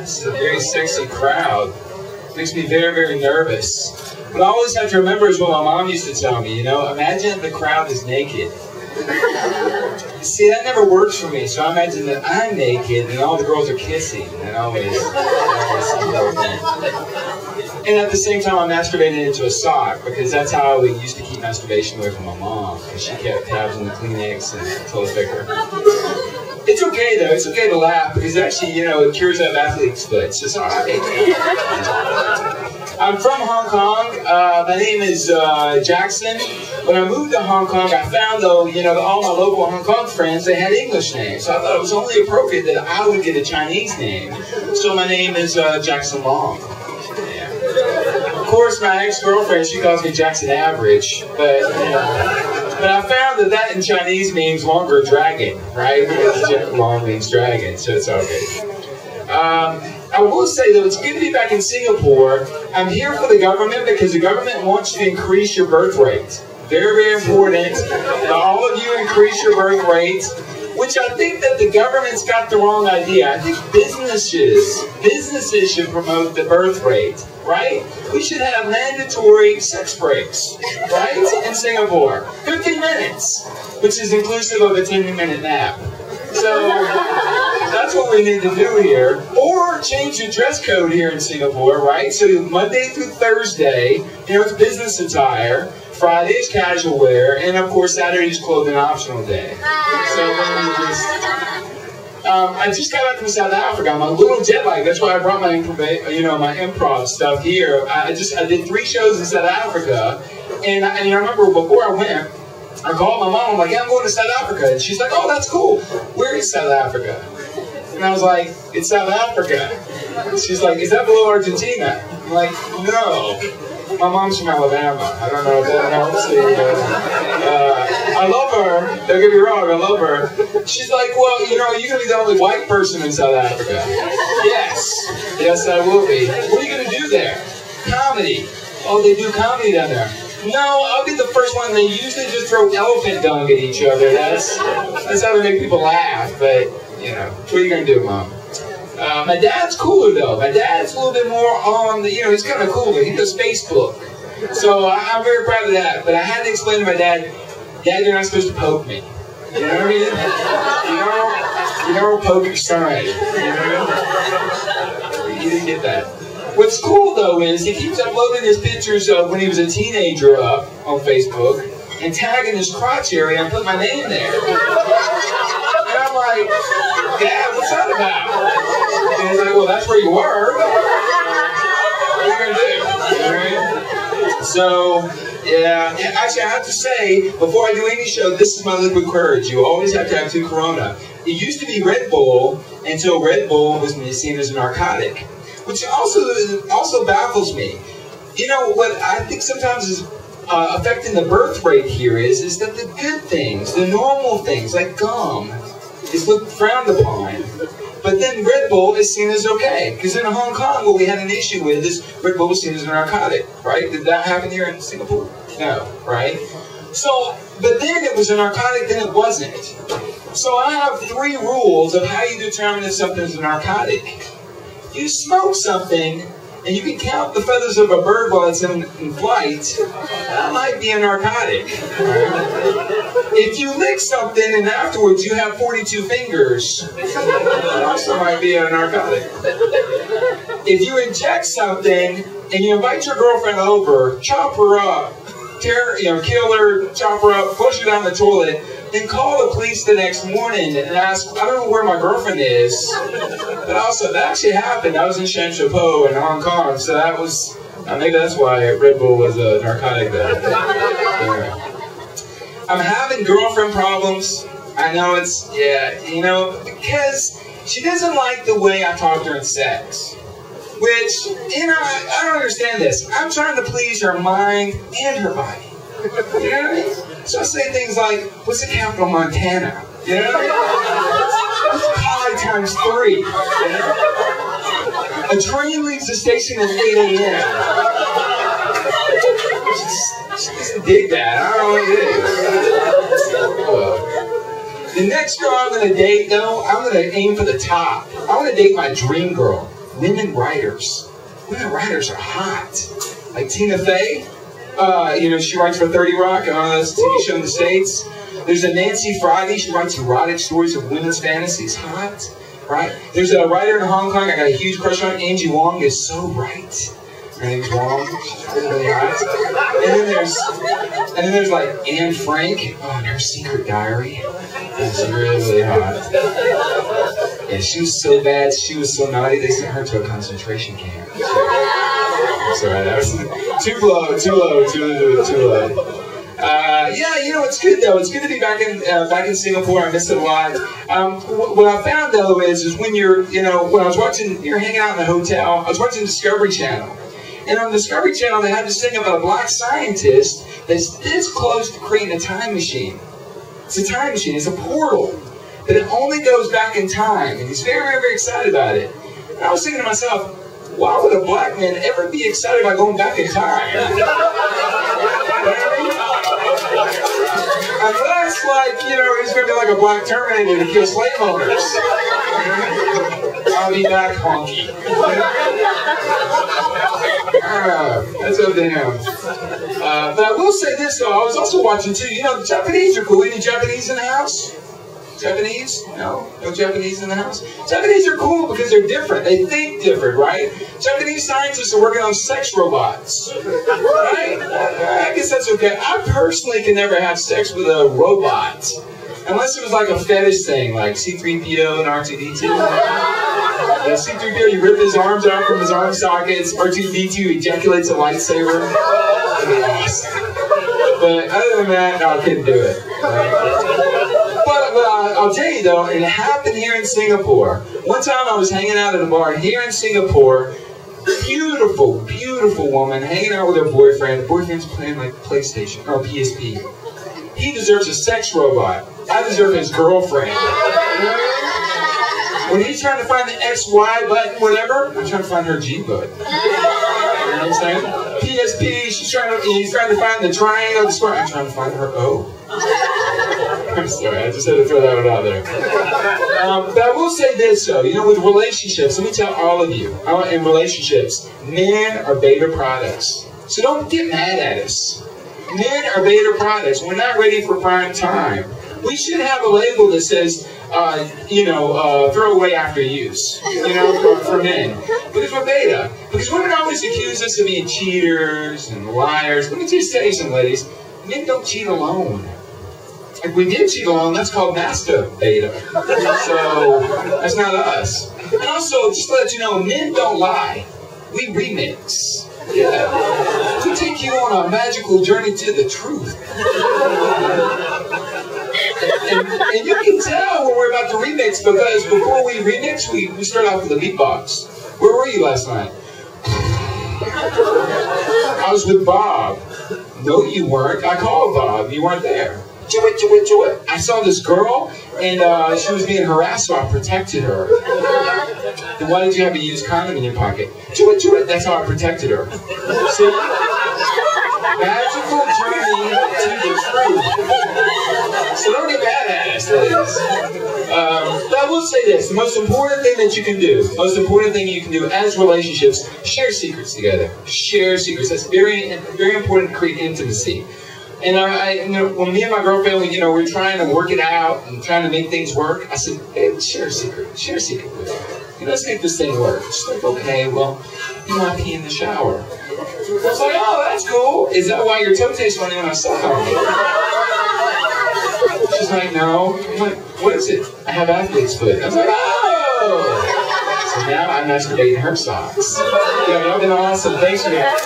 This is a very sexy crowd. Makes me very, very nervous. But I always have to remember is what my mom used to tell me, you know, imagine the crowd is naked. See, that never works for me, so I imagine that I'm naked and all the girls are kissing, and always. And at the same time, I'm masturbating into a sock, because that's how we used to keep masturbation away from my mom, because she kept tabs on the Kleenex and toilet paper. It's okay though, it's okay to laugh, because actually, you know, it cures up athlete's foot, so it's alright. I'm from Hong Kong. My name is Jackson. When I moved to Hong Kong, I found, though, you know, all my local Hong Kong friends, they had English names. So I thought it was only appropriate that I would get a Chinese name. So my name is Jackson Long. Yeah. Of course, my ex-girlfriend, she calls me Jackson Average. But, you know, but I found that in Chinese means longer dragon, right? Because long means dragon, so it's all good. I will say, though, it's good to be back in Singapore. I'm here for the government because the government wants you to increase your birth rate. Very, very important that all of you increase your birth rate, which I think that the government's got the wrong idea. I think businesses should promote the birth rate, right? We should have mandatory sex breaks, right, in Singapore. 15 minutes, which is inclusive of a 10-minute nap. So that's what we need to do here. Or change the dress code here in Singapore, right? So Monday through Thursday, you know, it's business attire. Friday's casual wear. And of course, Saturday's clothing optional day. So I just got back from South Africa. I'm a little jet lagged. That's why I brought my improv stuff here. I did 3 shows in South Africa. And I remember before I went, I called my mom, I'm like, yeah, I'm going to South Africa. And she's like, oh, that's cool. Where is South Africa? And I was like, it's South Africa. And she's like, is that below Argentina? I'm like, no. My mom's from Alabama. I don't know if that helps you, but I love her. Don't get me wrong, I love her. She's like, well, you know, you're going to be the only white person in South Africa. Yes. Yes, I will be. What are you going to do there? Comedy. Oh, they do comedy down there. No, I'll be the first one. They usually just throw elephant dung at each other. That's how they make people laugh. But, you know, what are you going to do, Mom? My dad's cooler, though. My dad's a little bit more on the, you know, he's kind of cooler. He does Facebook. So I'm very proud of that. But I had to explain to my dad, Dad, you're not supposed to poke me. You know what I mean? You don't poke your son. You know? He didn't get that. What's cool, though, is he keeps uploading his pictures of when he was a teenager up on Facebook and tagging his crotch area and putting my name there. And I'm like, Dad, what's that about? And he's like, well, that's where you were. What are you going to do? Right? So, yeah, actually, I have to say, before I do any show, this is my liquid courage. You always have to have 2 Corona. It used to be Red Bull until Red Bull was seen as a narcotic, which also baffles me. You know, what I think sometimes is affecting the birth rate here is that the good things, the normal things, like gum, is looked frowned upon. But then Red Bull is seen as okay. Because in Hong Kong, what we had an issue with is Red Bull was seen as a narcotic, right? Did that happen here in Singapore? No, right? So, but then it was a narcotic, then it wasn't. So I have 3 rules of how you determine if something is a narcotic. You smoke something, and you can count the feathers of a bird while it's in flight, that might be a narcotic. If you lick something and afterwards you have 42 fingers, that also might be a narcotic. If you inject something and you invite your girlfriend over, chop her up, kill her, chop her up, push her down the toilet, then call the police the next morning and ask, I don't know where my girlfriend is. But also, that actually happened. I was in Shanshippo in Hong Kong, so that was, maybe that's why Red Bull was a narcotic there. Anyway. I'm having girlfriend problems. I know it's, yeah, you know, because she doesn't like the way I talk during sex. Which, you know, I don't understand this. I'm trying to please her mind and her body. You know what I mean? So I say things like, what's the capital of Montana? You know what I mean? What's pi times 3? You know? A train leaves the station at 8 a.m. She doesn't dig that. I don't know what it is. The next girl I'm going to date, though, I'm going to aim for the top. I want to date my dream girl. women writers. Women writers are hot. Like Tina Fey, you know, she writes for 30 Rock, that's a TV show in the States. There's a Nancy Friday, she writes erotic stories of women's fantasies. Hot, right? There's a writer in Hong Kong I got a huge crush on. Angie Wong is so right. Her name's Wong. She's really hot. And then there's like Anne Frank. Oh, and her secret diary. It's really hot. Yeah, she was so bad, she was so naughty, they sent her to a concentration camp. Sorry, that was too low. Yeah, you know, it's good though. It's good to be back in Singapore. I miss it a lot. What I found though is when you're, you know, when I was watching, you're hanging out in the hotel, I was watching Discovery Channel. And on Discovery Channel, they had this thing about a black scientist that's this close to creating a time machine. It's a time machine, it's a portal. But it only goes back in time. And he's very, very, very excited about it. And I was thinking to myself, why would a black man ever be excited about going back in time? Unless, like, you know, he's going to be like a black Terminator to kill slave owners. I'll be back, honky. That's up to him. But I will say this, though. I was also watching, too. You know, the Japanese are cool. Any Japanese in the house? Japanese? No? No Japanese in the house? Japanese are cool because they're different. They think different, right? Japanese scientists are working on sex robots. Right? I guess that's okay. I personally can never have sex with a robot. Unless it was like a fetish thing, like C-3PO and R2-D2. Yeah, C-3PO, you rip his arms out from his arm sockets. R2-D2 ejaculates a lightsaber. But other than that, no, I couldn't do it. But I'll tell you though, it happened here in Singapore. One time I was hanging out at a bar here in Singapore. Beautiful, beautiful woman hanging out with her boyfriend. The boyfriend's playing like PlayStation or PSP. He deserves a sex robot. I deserve his girlfriend. When he's trying to find the X, Y button, whatever, I'm trying to find her G button. You know what I'm saying? PSP, he's trying to find the triangle, the square. I'm trying to find her O. I'm sorry, I just had to throw that one out there. But I will say this though, you know, with relationships, let me tell all of you, in relationships, men are beta products. So don't get mad at us. Men are beta products. We're not ready for prime time. We should have a label that says, throw away after use, you know, for men. Because we're beta. Because women always accuse us of being cheaters and liars. Let me just tell you something, ladies. Men don't cheat alone. If we did cheat alone, that's called master beta. So, that's not us. And also, just to let you know, men don't lie. We remix. Yeah. We take you on a magical journey to the truth. And you can tell when we're about to remix because before we remix, we start off with a beatbox. Where were you last night? I was with Bob. No, you weren't. I called Bob. You weren't there. Do it. I saw this girl, and she was being harassed, so I protected her. Then why did you have a used condom in your pocket? Do it. That's how I protected her. See? Magical journey to the truth. So don't get mad at us, ladies. But I will say this, the most important thing that you can do, as relationships, share secrets together. Share secrets. That's very, very important to create intimacy. And when me and my girlfriend, we're trying to work it out and trying to make things work, I said, hey, share a secret with me. Let's make this thing work. She's like, okay, well, you want to pee in the shower. I was like, oh, that's cool. Is that why your toe tastes funny when I suck on you? She's like, no. I'm like, what is it? I have athlete's foot. I was like, oh. So now I'm masturbating her socks. Y'all been awesome. Thanks for that.